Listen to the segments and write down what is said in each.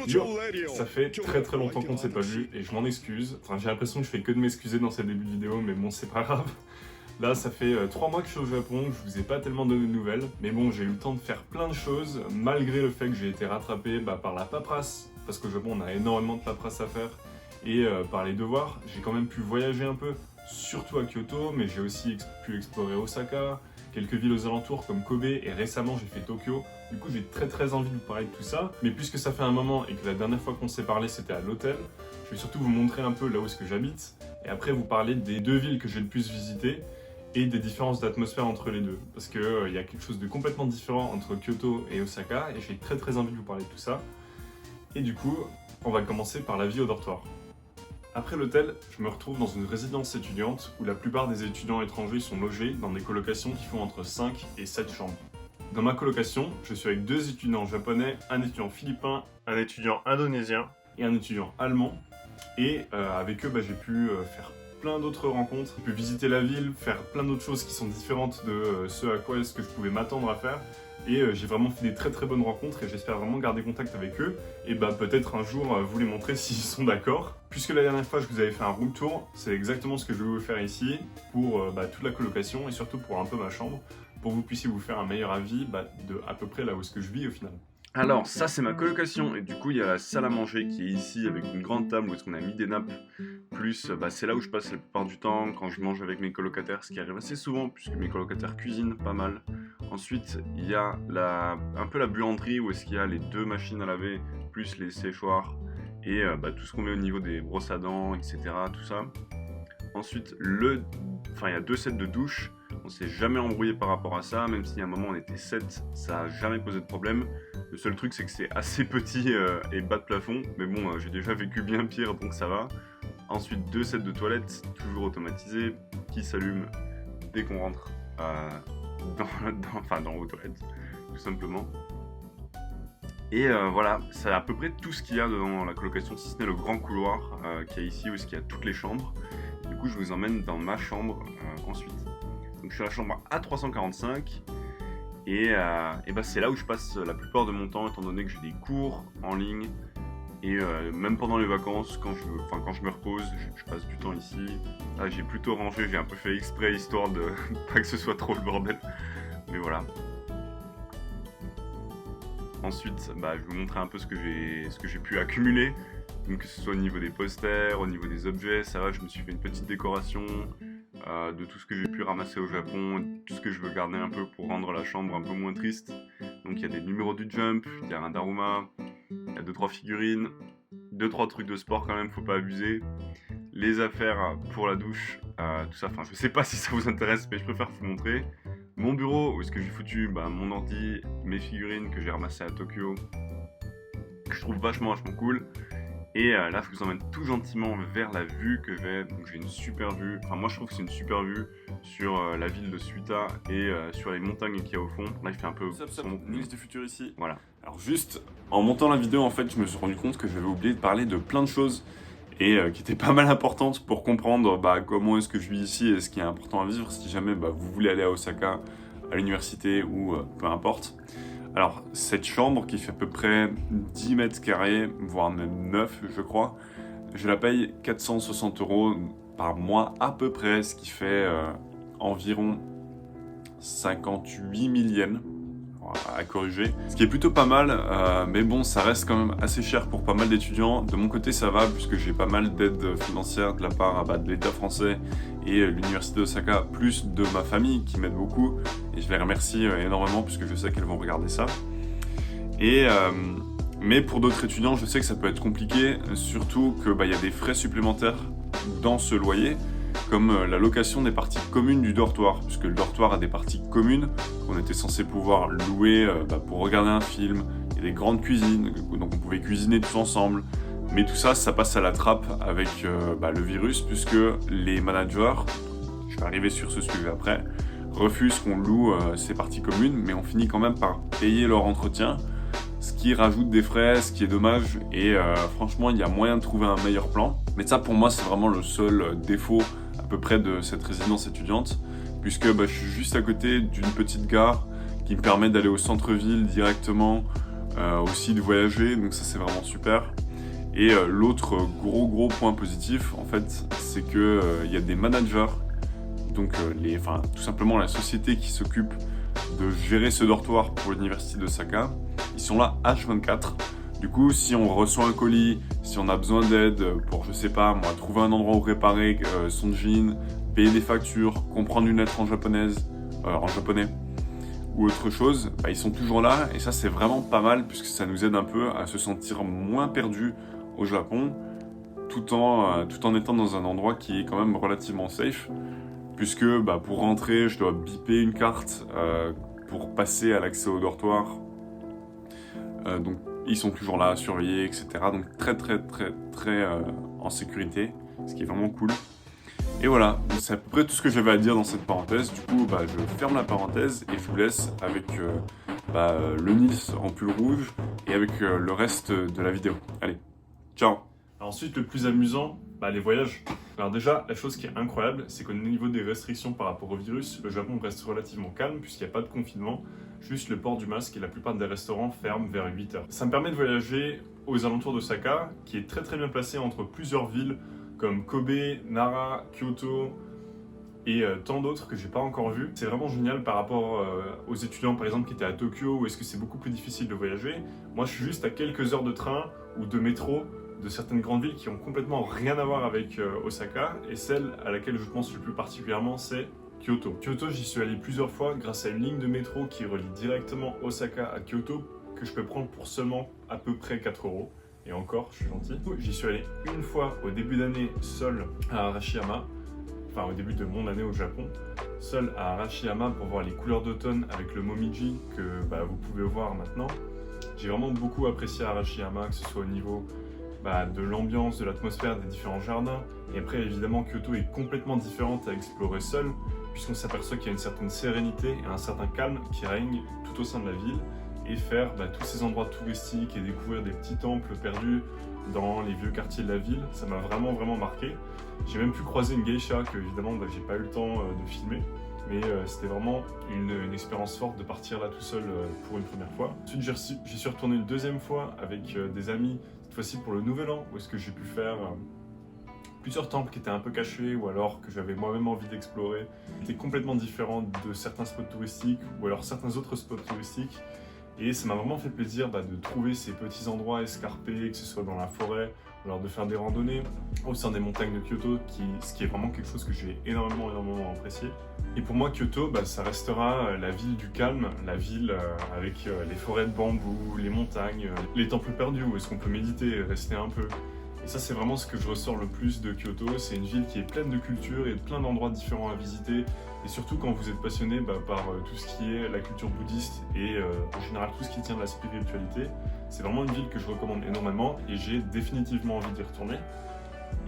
Yo, ça fait très longtemps qu'on ne s'est pas vu et je m'en excuse. Enfin, j'ai l'impression que je fais que de m'excuser dans ces débuts de vidéo, mais bon, c'est pas grave. Là, ça fait 3 mois que je suis au Japon, je vous ai pas tellement donné de nouvelles. Mais bon, j'ai eu le temps de faire plein de choses, malgré le fait que j'ai été rattrapé par la paperasse. Parce qu'au Japon, on a énormément de paperasse à faire. Et par les devoirs, j'ai quand même pu voyager un peu, surtout à Kyoto, mais j'ai aussi pu explorer Osaka, quelques villes aux alentours comme Kobe, et récemment j'ai fait Tokyo. Du coup, j'ai très envie de vous parler de tout ça. Mais puisque ça fait un moment et que la dernière fois qu'on s'est parlé, c'était à l'hôtel, je vais surtout vous montrer un peu là où est-ce que j'habite, et après vous parler des 2 villes que j'ai le plus visitées, et des différences d'atmosphère entre les deux. Parce qu'il y a quelque chose de complètement différent entre Kyoto et Osaka, et j'ai très envie de vous parler de tout ça. Et du coup, on va commencer par la vie au dortoir. Après l'hôtel, je me retrouve dans une résidence étudiante où la plupart des étudiants étrangers sont logés dans des colocations qui font entre 5 et 7 chambres. Dans ma colocation, je suis avec 2 étudiants japonais, un étudiant philippin, un étudiant indonésien et un étudiant allemand. Et avec eux, j'ai pu faire plein d'autres rencontres, j'ai pu visiter la ville, faire plein d'autres choses qui sont différentes de ce à quoi est-ce que je pouvais m'attendre à faire. Et j'ai vraiment fait des très bonnes rencontres et j'espère vraiment garder contact avec eux. Et peut-être un jour vous les montrer s'ils sont d'accord. Puisque la dernière fois je vous avais fait un room tour, c'est exactement ce que je vais vous faire ici pour toute la colocation et surtout pour un peu ma chambre, pour que vous puissiez vous faire un meilleur avis de à peu près là où est-ce que je vis au final. Alors ça c'est ma colocation et du coup il y a la salle à manger qui est ici avec une grande table où est-ce qu'on a mis des nappes. Plus c'est là où je passe la plupart du temps quand je mange avec mes colocataires, ce qui arrive assez souvent puisque mes colocataires cuisinent pas mal. Ensuite il y a un peu la buanderie où est-ce qu'il y a les 2 machines à laver plus les séchoirs et tout ce qu'on met au niveau des brosses à dents, etc. tout ça. Ensuite il y a 2 sets de douche. On s'est jamais embrouillé par rapport à ça, même si à un moment on était 7, ça a jamais posé de problème. Le seul truc c'est que c'est assez petit et bas de plafond, mais bon j'ai déjà vécu bien pire donc ça va. Ensuite 2 sets de toilettes, toujours automatisés, qui s'allument dès qu'on rentre dans vos toilettes, tout simplement. Et voilà, c'est à peu près tout ce qu'il y a dans la colocation, si ce n'est le grand couloir qu'il y a ici où il y a toutes les chambres. Du coup je vous emmène dans ma chambre ensuite. Donc je suis à la chambre A345 et c'est là où je passe la plupart de mon temps étant donné que j'ai des cours en ligne et même pendant les vacances quand je me repose je passe du temps ici. Là j'ai plutôt rangé, j'ai un peu fait exprès histoire de pas que ce soit trop le bordel, mais voilà. Ensuite je vais vous montrer un peu ce que j'ai pu accumuler, donc que ce soit au niveau des posters, au niveau des objets, ça va, je me suis fait une petite décoration de tout ce que j'ai pu ramasser au Japon, tout ce que je veux garder un peu pour rendre la chambre un peu moins triste. Donc il y a des numéros du Jump, il y a un Daruma, il y a 2-3 figurines, 2-3 trucs de sport quand même, faut pas abuser. Les affaires pour la douche, tout ça, je sais pas si ça vous intéresse mais je préfère vous montrer. Mon bureau, où est-ce que j'ai foutu mon ordi, mes figurines que j'ai ramassées à Tokyo, que je trouve vachement cool. Et là, je vous emmène tout gentiment vers la vue que j'ai. Donc j'ai une super vue, moi je trouve que c'est une super vue sur la ville de Suita et sur les montagnes qu'il y a au fond. Là il fait un peu sombre. News du futur ici. Voilà. Alors juste, en montant la vidéo en fait, je me suis rendu compte que j'avais oublié de parler de plein de choses et qui étaient pas mal importantes pour comprendre comment est-ce que je vis ici et ce qui est important à vivre si jamais vous voulez aller à Osaka, à l'université ou peu importe. Alors, cette chambre qui fait à peu près 10 mètres carrés, voire même 9, je crois, je la paye 460 € par mois à peu près, ce qui fait environ 58 000 yens à corriger. Ce qui est plutôt pas mal, mais bon, ça reste quand même assez cher pour pas mal d'étudiants. De mon côté, ça va, puisque j'ai pas mal d'aide financière de la part de l'État français et l'université d'Osaka, plus de ma famille qui m'aide beaucoup. Et je les remercie énormément, puisque je sais qu'elles vont regarder ça. Mais pour d'autres étudiants, je sais que ça peut être compliqué, surtout qu'il y a des frais supplémentaires dans ce loyer, comme la location des parties communes du dortoir, puisque le dortoir a des parties communes qu'on était censé pouvoir louer pour regarder un film. Il y a des grandes cuisines, donc on pouvait cuisiner tous ensemble. Mais tout ça, ça passe à la trappe avec le virus, puisque les managers, je vais arriver sur ce sujet après, refusent qu'on loue ces parties communes, mais on finit quand même par payer leur entretien, ce qui rajoute des frais, ce qui est dommage, et franchement il y a moyen de trouver un meilleur plan. Mais ça pour moi c'est vraiment le seul défaut à peu près de cette résidence étudiante, puisque je suis juste à côté d'une petite gare qui me permet d'aller au centre-ville directement, aussi de voyager, donc ça c'est vraiment super. Et l'autre gros point positif, en fait, c'est que y a des managers, donc tout simplement la société qui s'occupe de gérer ce dortoir pour l'université d'Osaka, ils sont là H24. Du coup, si on reçoit un colis, si on a besoin d'aide pour, je sais pas, moi, trouver un endroit où réparer son jean, payer des factures, comprendre une lettre en japonais, ou autre chose, ils sont toujours là, et ça c'est vraiment pas mal, puisque ça nous aide un peu à se sentir moins perdu au Japon, tout en étant dans un endroit qui est quand même relativement safe, puisque pour rentrer, je dois biper une carte pour passer à l'accès au dortoir. Donc ils sont toujours là à surveiller, etc. Donc très en sécurité, ce qui est vraiment cool. Et voilà, c'est à peu près tout ce que j'avais à dire dans cette parenthèse. Du coup, je ferme la parenthèse et je vous laisse avec le Nils en pull rouge et avec le reste de la vidéo. Allez, ciao. Ensuite, le plus amusant, les voyages. Alors déjà, la chose qui est incroyable, c'est qu'au niveau des restrictions par rapport au virus, le Japon reste relativement calme puisqu'il n'y a pas de confinement, juste le port du masque et la plupart des restaurants ferment vers 8h. Ça me permet de voyager aux alentours d'Osaka, qui est très bien placé entre plusieurs villes comme Kobe, Nara, Kyoto et tant d'autres que j'ai pas encore vues. C'est vraiment génial par rapport aux étudiants par exemple qui étaient à Tokyo, où est-ce que c'est beaucoup plus difficile de voyager. Moi je suis juste à quelques heures de train ou de métro de certaines grandes villes qui ont complètement rien à voir avec Osaka, et celle à laquelle je pense le plus particulièrement c'est Kyoto. Kyoto, j'y suis allé plusieurs fois grâce à une ligne de métro qui relie directement Osaka à Kyoto que je peux prendre pour seulement à peu près 4 €. Et encore, je suis gentil. J'y suis allé une fois au début d'année seul à Arashiyama, enfin au début de mon année au Japon, seul à Arashiyama pour voir les couleurs d'automne avec le Momiji que vous pouvez voir maintenant. J'ai vraiment beaucoup apprécié Arashiyama, que ce soit au niveau de l'ambiance, de l'atmosphère, des différents jardins. Et après, évidemment, Kyoto est complètement différente à explorer seul, puisqu'on s'aperçoit qu'il y a une certaine sérénité et un certain calme qui règne tout au sein de la ville. Et faire tous ces endroits touristiques et découvrir des petits temples perdus dans les vieux quartiers de la ville, ça m'a vraiment marqué. J'ai même pu croiser une geisha que évidemment j'ai pas eu le temps de filmer, mais c'était vraiment une expérience forte de partir là tout seul pour une première fois. Ensuite j'y suis retourné une deuxième fois avec des amis, cette fois-ci pour le nouvel an, où est-ce que j'ai pu faire plusieurs temples qui étaient un peu cachés ou alors que j'avais moi-même envie d'explorer, qui étaient complètement différents de certains spots touristiques ou alors certains autres spots touristiques. Et ça m'a vraiment fait plaisir de trouver ces petits endroits escarpés, que ce soit dans la forêt, ou alors de faire des randonnées au sein des montagnes de Kyoto, ce qui est vraiment quelque chose que j'ai énormément apprécié. Et pour moi, Kyoto, ça restera la ville du calme, la ville avec les forêts de bambou, les montagnes, les temples perdus où est-ce qu'on peut méditer, rester un peu. Et ça, c'est vraiment ce que je ressors le plus de Kyoto. C'est une ville qui est pleine de culture et de plein d'endroits différents à visiter. Et surtout quand vous êtes passionné par tout ce qui est la culture bouddhiste et en général tout ce qui tient de la spiritualité, c'est vraiment une ville que je recommande énormément et j'ai définitivement envie d'y retourner.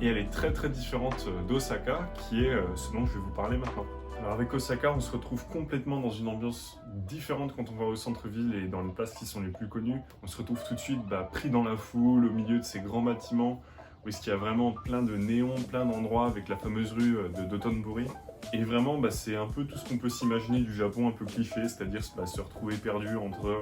Et elle est très différente d'Osaka, qui est ce dont je vais vous parler maintenant. Alors avec Osaka, on se retrouve complètement dans une ambiance différente quand on va au centre-ville et dans les places qui sont les plus connues. On se retrouve tout de suite pris dans la foule, au milieu de ces grands bâtiments, où est-ce qu'il y a vraiment plein de néons, plein d'endroits avec la fameuse rue de Dotonbori. Et vraiment, c'est un peu tout ce qu'on peut s'imaginer du Japon un peu cliché, c'est-à-dire se retrouver perdu entre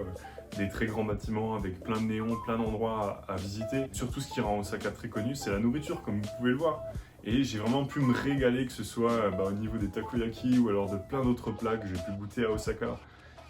des très grands bâtiments avec plein de néons, plein d'endroits à visiter. Surtout ce qui rend Osaka très connu, c'est la nourriture, comme vous pouvez le voir. Et j'ai vraiment pu me régaler, que ce soit au niveau des takoyaki ou alors de plein d'autres plats que j'ai pu goûter à Osaka.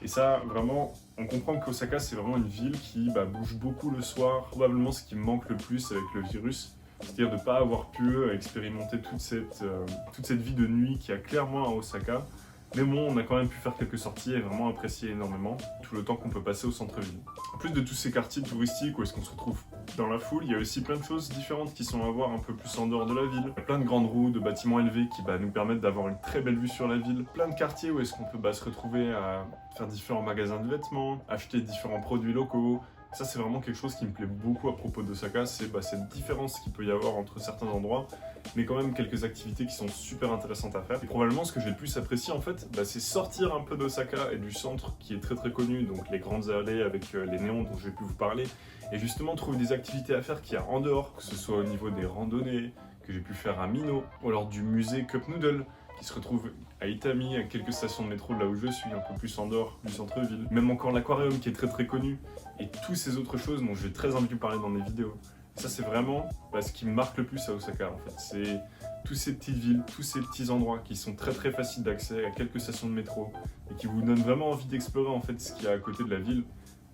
Et ça, vraiment, on comprend qu'Osaka, c'est vraiment une ville qui bouge beaucoup le soir. Probablement ce qui me manque le plus avec le virus, c'est-à-dire de ne pas avoir pu expérimenter toute cette vie de nuit qu'il y a clairement à Osaka. Mais bon, on a quand même pu faire quelques sorties et vraiment apprécier énormément tout le temps qu'on peut passer au centre-ville. En plus de tous ces quartiers touristiques où est-ce qu'on se retrouve dans la foule, il y a aussi plein de choses différentes qui sont à voir un peu plus en dehors de la ville. Il y a plein de grandes rues, de bâtiments élevés qui nous permettent d'avoir une très belle vue sur la ville. Plein de quartiers où est-ce qu'on peut se retrouver à faire différents magasins de vêtements, acheter différents produits locaux. Ça, c'est vraiment quelque chose qui me plaît beaucoup à propos d'Osaka, c'est cette différence qu'il peut y avoir entre certains endroits, mais quand même quelques activités qui sont super intéressantes à faire. Et probablement, ce que j'ai le plus apprécié, en fait, c'est sortir un peu d'Osaka et du centre qui est très connu, donc les grandes allées avec les néons dont je vais pu vous parler, et justement trouver des activités à faire qu'il y a en dehors, que ce soit au niveau des randonnées, que j'ai pu faire à Mino, ou alors du musée Cup Noodle, qui se retrouve à Itami, à quelques stations de métro de là où je suis, un peu plus en dehors du centre-ville. Même encore l'aquarium qui est très connu, et toutes ces autres choses dont j'ai très envie de vous parler dans mes vidéos. Et ça c'est vraiment ce qui me marque le plus à Osaka en fait. C'est toutes ces petites villes, tous ces petits endroits qui sont très faciles d'accès à quelques stations de métro et qui vous donnent vraiment envie d'explorer en fait ce qu'il y a à côté de la ville,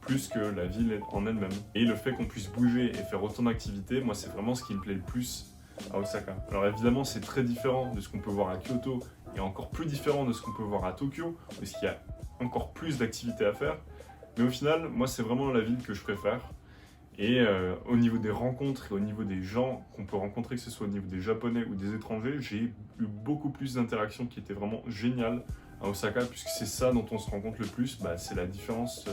plus que la ville en elle-même. Et le fait qu'on puisse bouger et faire autant d'activités, moi c'est vraiment ce qui me plaît le plus à Osaka. Alors évidemment c'est très différent de ce qu'on peut voir à Kyoto et encore plus différent de ce qu'on peut voir à Tokyo, parce qu'il y a encore plus d'activités à faire. Mais au final, moi c'est vraiment la ville que je préfère. Et au niveau des rencontres et au niveau des gens qu'on peut rencontrer, que ce soit au niveau des Japonais ou des étrangers, j'ai eu beaucoup plus d'interactions qui étaient vraiment géniales à Osaka, puisque c'est ça dont on se rend compte le plus, c'est la différence,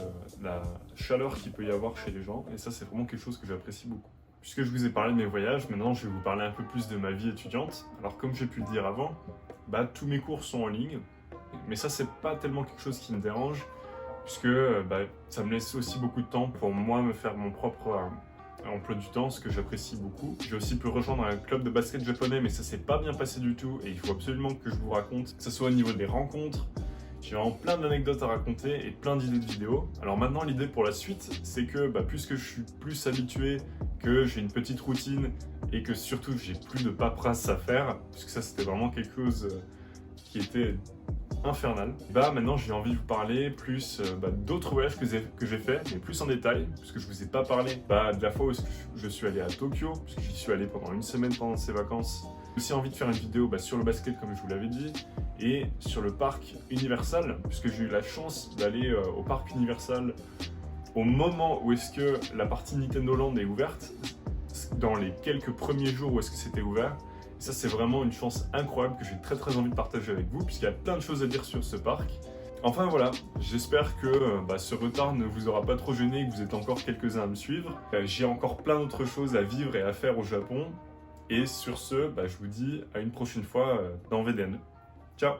la chaleur qu'il peut y avoir chez les gens, et ça c'est vraiment quelque chose que j'apprécie beaucoup. Puisque je vous ai parlé de mes voyages, maintenant je vais vous parler un peu plus de ma vie étudiante. Alors comme j'ai pu le dire avant, tous mes cours sont en ligne, mais ça c'est pas tellement quelque chose qui me dérange, puisque ça me laisse aussi beaucoup de temps pour moi me faire mon propre emploi du temps, ce que j'apprécie beaucoup. J'ai aussi pu rejoindre un club de basket japonais, mais ça s'est pas bien passé du tout, et il faut absolument que je vous raconte, que ce soit au niveau des rencontres. J'ai vraiment plein d'anecdotes à raconter et plein d'idées de vidéos. Alors maintenant, l'idée pour la suite, c'est que puisque je suis plus habitué, que j'ai une petite routine et que surtout j'ai plus de paperasse à faire, puisque ça c'était vraiment quelque chose qui était infernal. Maintenant j'ai envie de vous parler plus d'autres voyages que j'ai fait, mais plus en détail, puisque je vous ai pas parlé de la fois où je suis allé à Tokyo, puisque j'y suis allé pendant une semaine pendant ces vacances. J'ai aussi envie de faire une vidéo sur le basket comme je vous l'avais dit, et sur le parc Universal, puisque j'ai eu la chance d'aller au parc Universal au moment où est-ce que la partie Nintendo Land est ouverte, dans les quelques premiers jours où est-ce que c'était ouvert. Ça c'est vraiment une chance incroyable que j'ai très envie de partager avec vous, puisqu'il y a plein de choses à dire sur ce parc. Enfin voilà, j'espère que ce retard ne vous aura pas trop gêné et que vous êtes encore quelques-uns à me suivre. J'ai encore plein d'autres choses à vivre et à faire au Japon. Et sur ce, je vous dis à une prochaine fois dans VDN. Ciao!